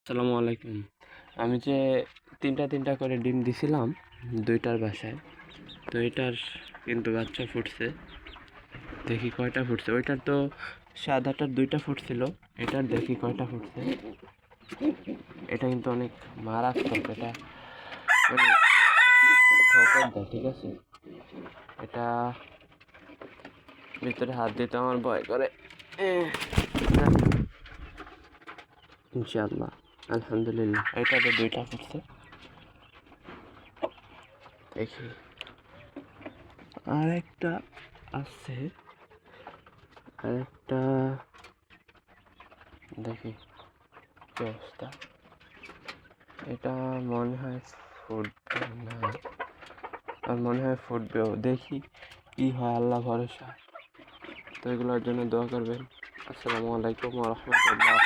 আসসালামু আলাইকুম। আমি যে তিনটা করে ডিম দিছিলাম দুইটার বাসায়, তো এটার কিন্তু বাচ্চা ফুটছে। দেখি কয়টা ফুটছে। ওইটার তো সাদাটার দুইটা ফুটছিল, এটার দেখি কয়টা ফুটছে। এটা কিন্তু অনেক মারাত্মক, এটা মানে ঠোকর দেয়, ঠিক আছে। এটা ভিতরে হাত দিতে আমার ভয় করে। ইনশাআল্লাহ, আলহামদুলিল্লাহ, এটাতে দুইটা ফুটছে। দেখি আরেকটা আছে, আরেকটা দেখি কি অবস্থা। এটা মনে হয় ফুটবে না, আর মনে হয় ফুটবেও। দেখি কি হয়, আল্লাহ ভরসা। তো এগুলোর জন্য দোয়া করবেন। আসসালামু আলাইকুম ওয়া রাহমাতুল্লাহ।